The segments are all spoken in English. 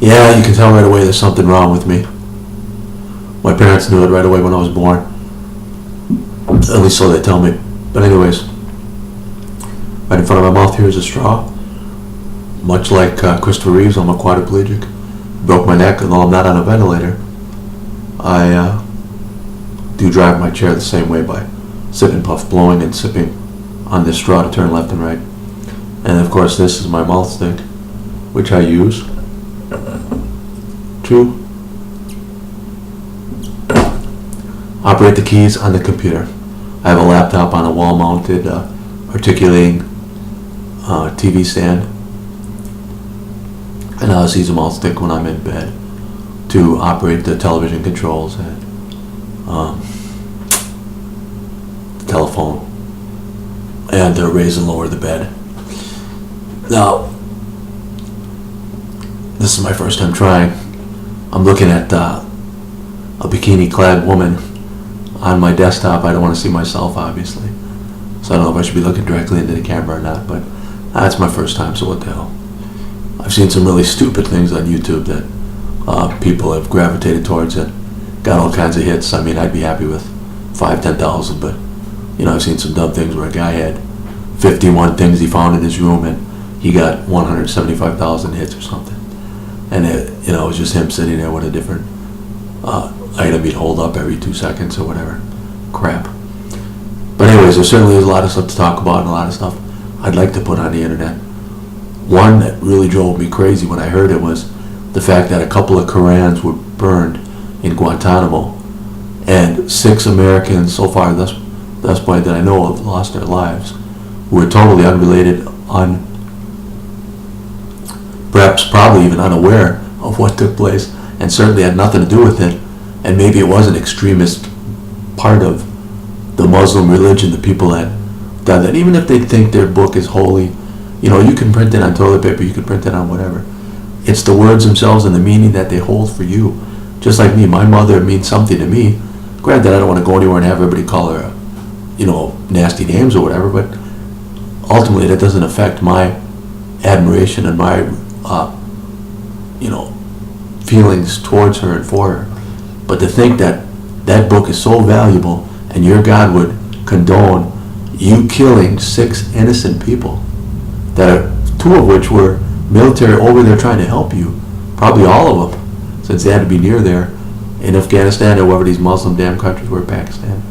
Yeah, you can tell right away there's something wrong with me. My parents knew it right away when I was born. At least so they tell me. But anyways, right in front of my mouth here is a straw. Much like Christopher Reeves, I'm a quadriplegic. Broke my neck, and though I'm not on a ventilator, I do drive my chair the same way by sip and puff, blowing and sipping on this straw to turn left and right. And of course this is my mouth stick, which I use to operate the keys on the computer. I have a laptop on a wall-mounted articulating TV stand, and I also use a mouth stick when I'm in bed to operate the television controls and telephone, and to raise and lower the bed. Now, this is my first time trying. I'm looking at a bikini-clad woman on my desktop. I don't want to see myself, obviously, so I don't know if I should be looking directly into the camera or not, but that's my first time, so what the hell. I've seen some really stupid things on YouTube that people have gravitated towards and got all kinds of hits. I mean, I'd be happy with 5,000-10,000, but I've seen some dumb things where a guy had 51 things he found in his room and he got 175,000 hits or something. And it was just him sitting there with a different item he'd hold up every 2 seconds or whatever. Crap. But anyways, there certainly is a lot of stuff to talk about and a lot of stuff I'd like to put on the internet. One that really drove me crazy when I heard it was the fact that a couple of Korans were burned in Guantanamo, and 6 Americans so far thus point that I know of lost their lives, who were totally unrelated, perhaps probably even unaware of what took place, and certainly had nothing to do with it. And maybe it was an extremist part of the Muslim religion, the people that done that. Even if they think their book is holy, you can print it on toilet paper, you can print it on whatever. It's the words themselves and the meaning that they hold for you. Just like me, my mother means something to me. Granted, I don't want to go anywhere and have everybody call her, nasty names or whatever, but ultimately that doesn't affect my admiration and my, feelings towards her and for her. But to think that that book is so valuable and your God would condone you killing 6 innocent people, that are 2 of which were military over there trying to help you, probably all of them, since they had to be near there in Afghanistan or wherever these Muslim damn countries were, Pakistan.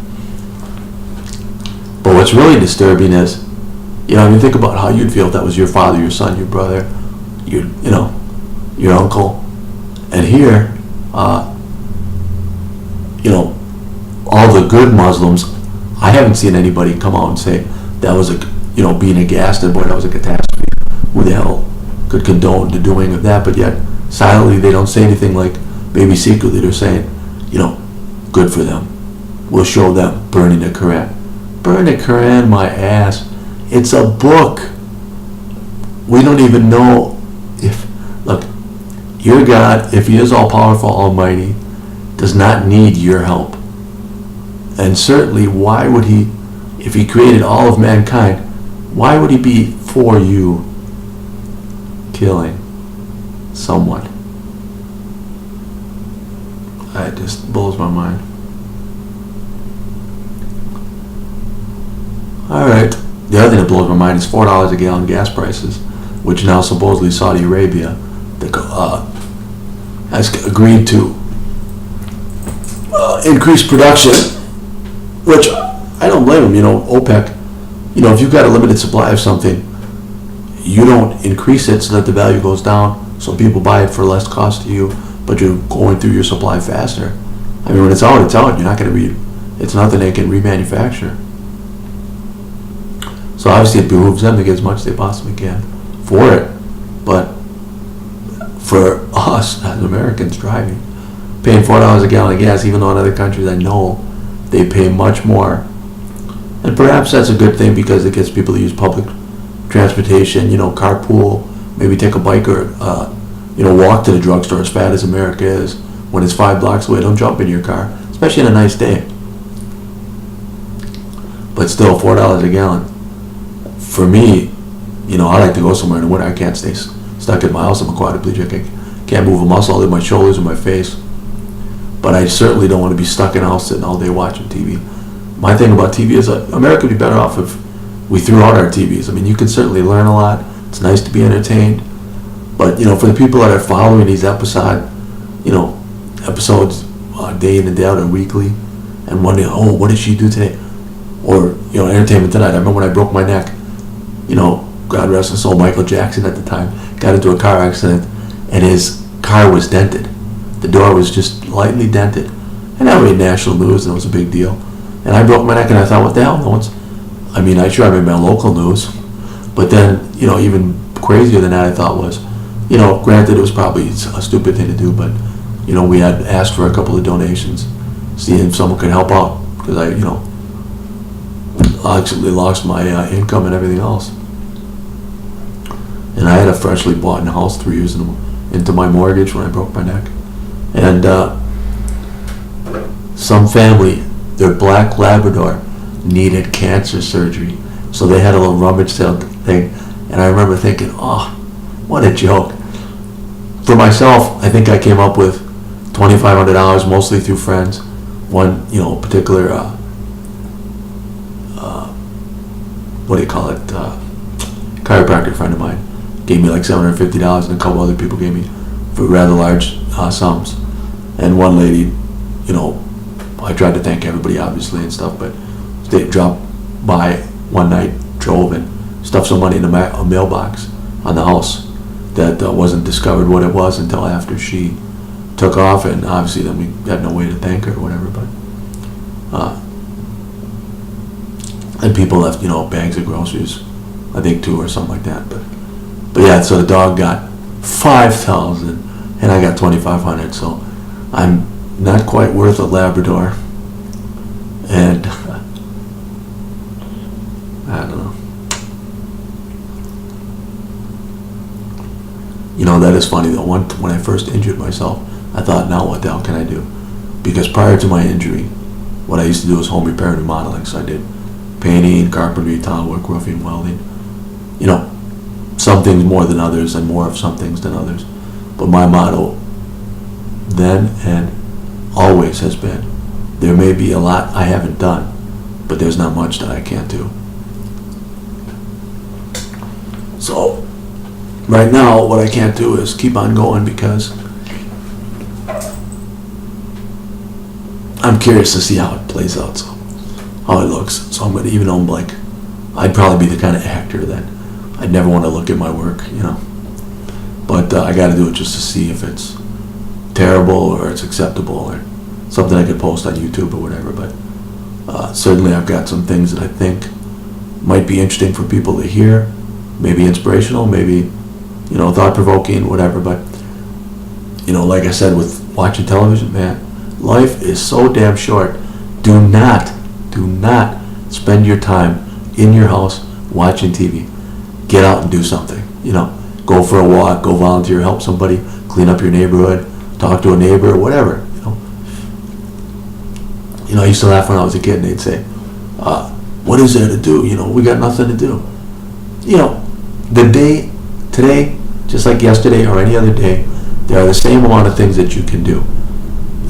But what's really disturbing is, you think about how you'd feel if that was your father, your son, your brother, your uncle, and here, all the good Muslims, I haven't seen anybody come out and say that was being aghast and boy, that was a catastrophe. Who the hell could condone the doing of that? But yet, silently, they don't say anything, like maybe secretly they're saying, good for them. We'll show them burning the Quran. Burn the Quran, my ass. It's a book. We don't even know if, look, your God, if he is all-powerful, almighty, does not need your help. And certainly, why would he, if he created all of mankind, why would he be for you killing someone? It just blows my mind. Alright, the other thing that blows my mind is $4 a gallon gas prices, which now supposedly Saudi Arabia has agreed to increase production, which I don't blame them. OPEC, if you've got a limited supply of something, you don't increase it so that the value goes down so people buy it for less cost to you, but you're going through your supply faster. I mean, when it's out, it's out. You're not going to it's nothing they can remanufacture. So obviously it behooves them to get as much as they possibly can for it. But for us as Americans driving, paying $4 a gallon of gas, even though in other countries I know they pay much more. And perhaps that's a good thing because it gets people to use public transportation, carpool, maybe take a bike or, walk to the drugstore, as fat as America is. When it's 5 blocks away, don't jump in your car, especially on a nice day. But still, $4 a gallon. For me, I like to go somewhere in the winter. I can't stay stuck in my house. I'm a quadriplegic. I can't move a muscle other than my shoulders or my face. But I certainly don't want to be stuck in a house sitting all day watching TV. My thing about TV is America would be better off if we threw out our TVs. I mean, you can certainly learn a lot. It's nice to be entertained. But, for the people that are following these episodes day in and day out or weekly, and wondering, oh, what did she do today? Or, Entertainment Tonight. I remember when I broke my neck, God rest his soul, Michael Jackson at the time, got into a car accident, and his car was dented. The door was just lightly dented. And that made national news, and it was a big deal. And I broke my neck, and I thought, what the hell? No one's... I made my local news. But then, even crazier than that, I thought was, granted it was probably a stupid thing to do, but, we had asked for a couple of donations, seeing if someone could help out, because I actually lost my income and everything else. And I had a freshly bought house 3 years into my mortgage when I broke my neck. And some family, their black Labrador needed cancer surgery, so they had a little rummage sale thing. And I remember thinking, oh, what a joke. For myself, I think I came up with $2,500, mostly through friends. One, particular, chiropractor friend of mine gave me like $750, and a couple other people gave me for rather large sums. And one lady, I tried to thank everybody obviously and stuff, but they dropped by one night, drove and stuffed some money in a mailbox on the house that wasn't discovered what it was until after she took off, and obviously then we had no way to thank her or whatever. But and people left bags of groceries, I think 2 or something like that. But yeah, so the dog got $5,000 and I got $2,500, so I'm not quite worth a Labrador. And I don't know. That is funny though. When I first injured myself, I thought, now what the hell can I do? Because prior to my injury, what I used to do was home repair and remodeling. So I did painting, carpentry, tile work, roofing, welding. Some things more than others, and more of some things than others. But my motto then and always has been, there may be a lot I haven't done, but there's not much that I can't do. So right now, what I can't do is keep on going, because I'm curious to see how it plays out, so how it looks. So I'm gonna, even though I'm like, I'd probably be the kind of actor that I'd never want to look at my work, But I got to do it just to see if it's terrible or it's acceptable or something I could post on YouTube or whatever. But certainly I've got some things that I think might be interesting for people to hear, maybe inspirational, maybe thought-provoking, whatever. But like I said, with watching television, man, life is so damn short. Do not spend your time in your house watching TV. Get out and do something. Go for a walk, go volunteer, help somebody, clean up your neighborhood, talk to a neighbor, whatever. I used to laugh when I was a kid, and they'd say, what is there to do? We got nothing to do. The day, today, just like yesterday or any other day, there are the same amount of things that you can do.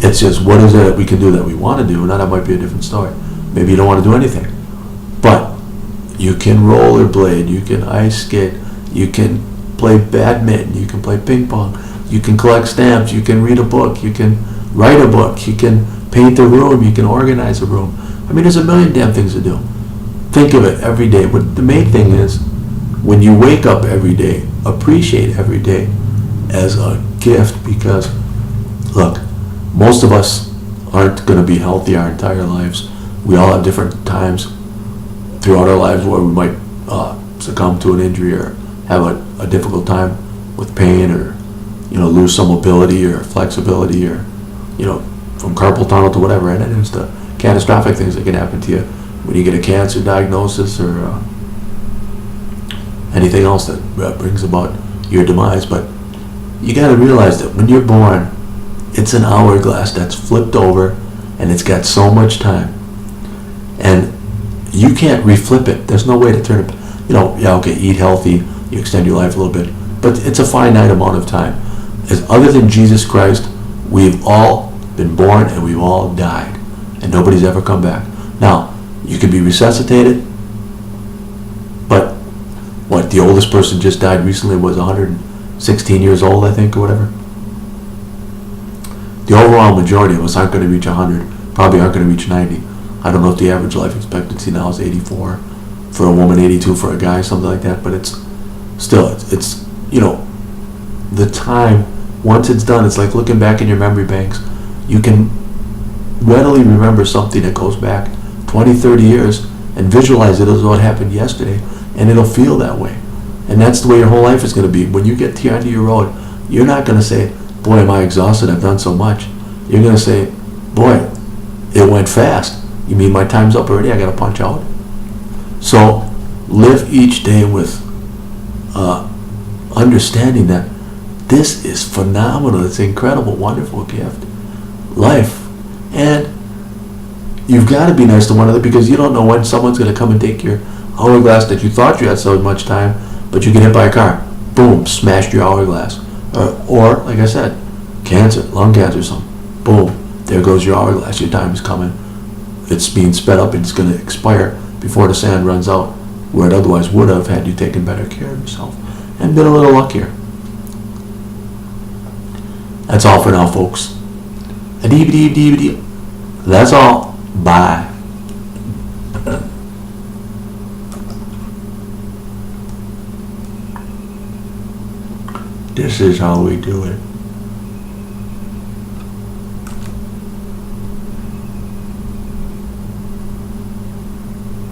It's just, what is there that we can do that we want to do? Now that might be a different story. Maybe you don't want to do anything. But you can rollerblade, you can ice skate, you can play badminton, you can play ping pong, you can collect stamps, you can read a book, you can write a book, you can paint a room, you can organize a room. I mean, there's a million damn things to do. Think of it every day. But the main thing is, when you wake up every day, appreciate every day as a gift, because, look, most of us aren't going to be healthy our entire lives. We all have different times throughout our lives where we might succumb to an injury or have a difficult time with pain, or lose some mobility or flexibility, or from carpal tunnel to whatever. And then there's the catastrophic things that can happen to you when you get a cancer diagnosis or anything else that brings about your demise. But you got to realize that when you're born, it's an hourglass that's flipped over, and it's got so much time, and you can't reflip it. There's no way to turn it. Eat healthy, you extend your life a little bit, but it's a finite amount of time. As other than Jesus Christ, we've all been born and we've all died. And nobody's ever come back. Now, you can be resuscitated, but what, the oldest person just died recently was 116 years old, I think, or whatever. The overall majority of us aren't going to reach 100, probably aren't going to reach 90. I don't know if the average life expectancy now is 84 for a woman, 82 for a guy, something like that, but it's still, it's the time, once it's done, it's like looking back in your memory banks. You can readily remember something that goes back 20, 30 years and visualize it as though it happened yesterday, and it'll feel that way. And that's the way your whole life is going to be. When you get to the end of your road, you're not going to say, boy, am I exhausted, I've done so much. You're going to say, boy, it went fast. You mean my time's up already? I got to punch out? So live each day with understanding that this is phenomenal. It's an incredible, wonderful gift. Life. And you've got to be nice to one another, because you don't know when someone's going to come and take your hourglass that you thought you had so much time, but you get hit by a car. Boom, smashed your hourglass. Or like I said, cancer, lung cancer or something. Boom, there goes your hourglass. Your time is coming. It's being sped up and it's going to expire before the sand runs out, where it otherwise would have had you taken better care of yourself and been a little luckier. That's all for now, folks. A-dee-ba-dee-ba-dee-ba-dee. That's all. Bye. This is how we do it.